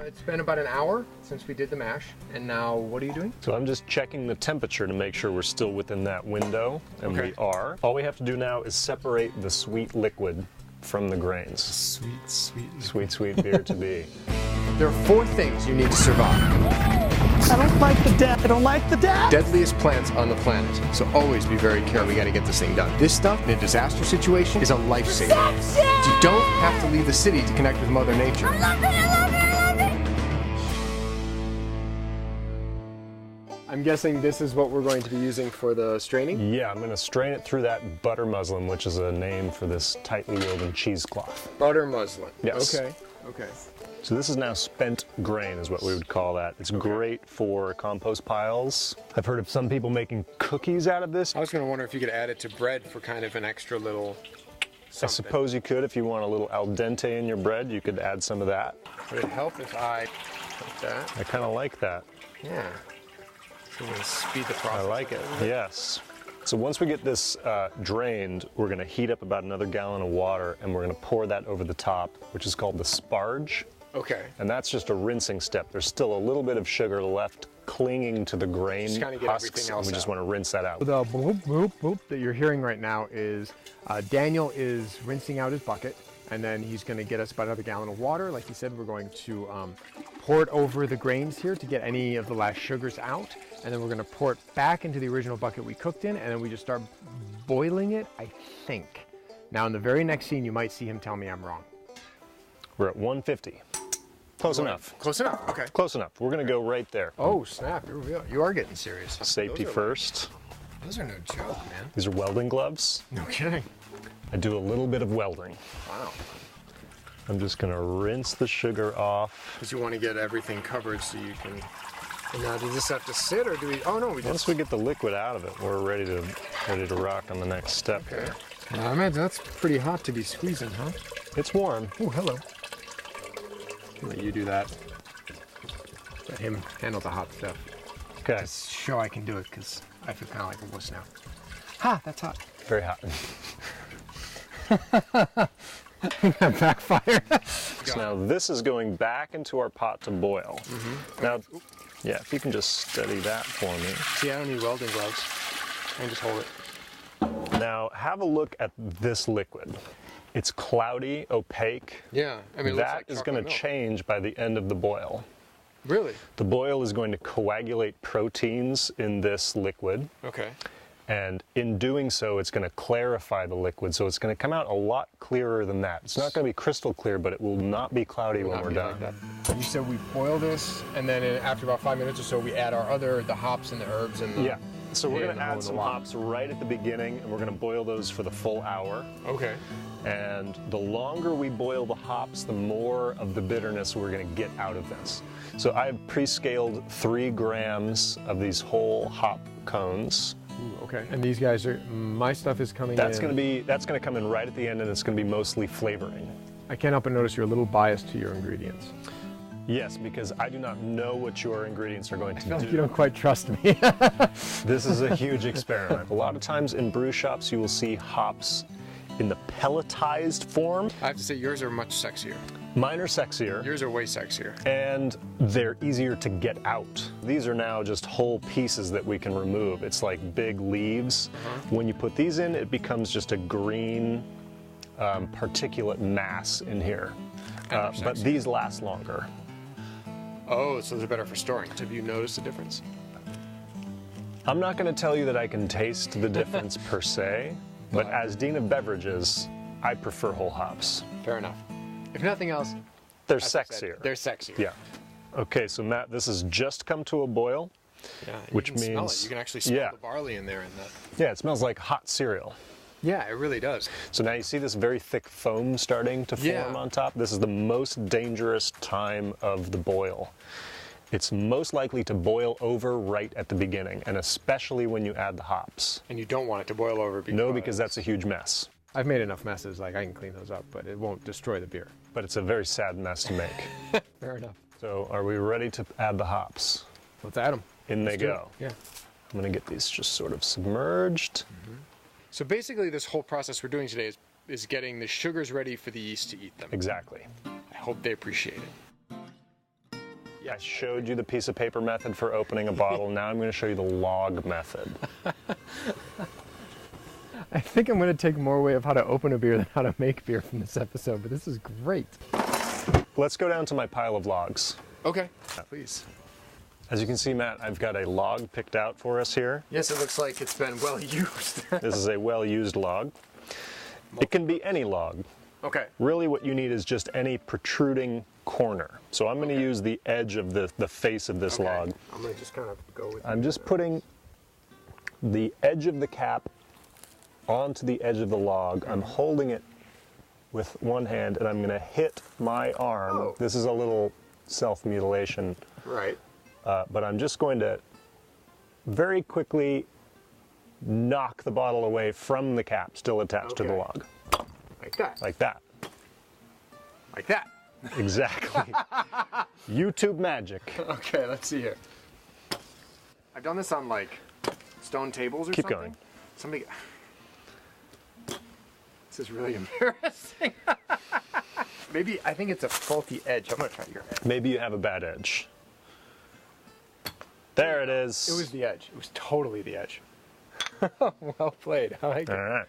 It's been about an hour since we did the mash, and now what are you doing? So I'm just checking the temperature to make sure we're still within that window, and we are. All we have to do now is separate the sweet liquid from the grains. Sweet beer to be. There are 4 things you need to survive. I don't like the death. I don't like the death. Deadliest plants on the planet. So always be very careful. We gotta get this thing done. This stuff in a disaster situation is a lifesaver. You don't have to leave the city to connect with Mother Nature. I love it, I love it, I love it! I'm guessing this is what we're going to be using for the straining? Yeah, I'm gonna strain it through that butter muslin, which is a name for this tightly woven cheesecloth. Butter muslin. Yes. Okay. So this is now spent grain is what we would call that. It's great for compost piles. I've heard of some people making cookies out of this. I was gonna wonder if you could add it to bread for kind of an extra little something. I suppose you could. If you want a little al dente in your bread, you could add some of that. Would it help if I like that? I kind of like that. Yeah. So we're gonna speed the process. I like it, yes. So once we get this drained, we're gonna heat up about another gallon of water, and we're gonna pour that over the top, which is called the sparge. Okay. And that's just a rinsing step. There's still a little bit of sugar left clinging to the grain Just kinda get husks, everything and else we just out. want to rinse that out. The boop, boop, boop that you're hearing right now is Daniel is rinsing out his bucket, and then he's going to get us about another gallon of water. Like he said, we're going to pour it over the grains here to get any of the last sugars out, and then we're going to pour it back into the original bucket we cooked in, and then we just start boiling it, I think. Now in the very next scene, you might see him tell me I'm wrong. We're at 150. Close enough. Close enough, okay. Close enough. We're going to go right there. Oh, snap. You are getting serious. Safety first. Those are no joke, man. These are welding gloves. No kidding. I do a little bit of welding. Wow. I'm just going to rinse the sugar off. Because you want to get everything covered so you can... And now, does this have to sit, or do we... Oh, no, we just... Once we get the liquid out of it, we're ready to rock on the next step. Okay. I imagine that's pretty hot to be squeezing, huh? It's warm. Oh, hello. I'll let you do that. Let him handle the hot stuff. Okay. Just show I can do it, because I feel kind of like a wuss now. Ha! That's hot. Very hot. That backfired. So now this is going back into our pot to boil. Now, yeah, if you can just steady that for me. See, I don't need welding gloves. I can just hold it. Now, have a look at this liquid. It's cloudy, opaque. Yeah, I mean, it looks that like is chocolate going to milk. change by the end of the boil. Really? The boil is going to coagulate proteins in this liquid. Okay. And in doing so, it's going to clarify the liquid. So it's going to come out a lot clearer than that. It's not going to be crystal clear, but it will not be cloudy when we're done. Like that. You said we boil this, and then after about 5 minutes or so, we add the hops and the herbs and the... Yeah. So we're Yeah, going to add some hops right at the beginning, and we're going to boil those for the full hour. Okay. And the longer we boil the hops, the more of the bitterness we're going to get out of this. So I've pre-scaled 3 grams of these whole hop cones. Ooh, okay. And these guys are, my stuff is coming That's in. going to come in right at the end, and it's going to be mostly flavoring. I can't help but notice you're a little biased to your ingredients. Yes, because I do not know what your ingredients are going to I feel do. like you don't quite trust me. This is a huge experiment. A lot of times in brew shops, you will see hops in the pelletized form. I have to say, yours are much sexier. Mine are sexier. Yours are way sexier. And they're easier to get out. These are now just whole pieces that we can remove. It's like big leaves. When you put these in, it becomes just a green particulate mass in here. But these last longer. Oh, so they're better for storing. Have you noticed a difference? I'm not going to tell you that I can taste the difference per se, but as Dean of Beverages, I prefer whole hops. Fair enough. If nothing else, They're as I said, sexier. they're sexier. Yeah. Okay, so Matt, this has just come to a boil. Yeah, and Which you can smell means- it. You can actually smell yeah. the barley in there. And Yeah, it smells like hot cereal. yeah, it really does. So now you see this very thick foam starting to form Yeah. on top. This is the most dangerous time of the boil. It's most likely to boil over right at the beginning, and especially when you add the hops. And you don't want it to boil over because... No, because that's a huge mess. I've made enough messes, like I can clean those up, but it won't destroy the beer. But it's a very sad mess to make. Fair enough. So are we ready to add the hops? Let's add them. In they go. Yeah. I'm gonna get these just sort of submerged. So basically this whole process we're doing today is getting the sugars ready for the yeast to eat them. Exactly. I hope they appreciate it. I showed you the piece of paper method for opening a bottle. Now I'm going to show you the log method. I think I'm going to take more away of how to open a beer than how to make beer from this episode, but this is great. Let's go down to my pile of logs. Okay, please. As you can see, Matt, I've got a log picked out for us here. Yes, it looks like it's been well used. This is a well-used log. It can be any log. Okay. Really what you need is just any protruding corner. So I'm going to use the edge of the face of this log. I'm going to just kind of go with I'm just putting the edge of the cap onto the edge of the log. I'm holding it with one hand and I'm going to hit my arm. Oh. This is a little self-mutilation. Right. But I'm just going to very quickly knock the bottle away from the cap still attached to the log. Like that. Like that. Like that. Exactly. YouTube magic. Okay, let's see here. I've done this on like stone tables or Keep something. going. Somebody. This is really embarrassing. Maybe I think it's a faulty edge. I'm gonna try your edge. Maybe you have a bad edge. There it is. It was the edge. It was totally the edge. Well played. I like it. All right.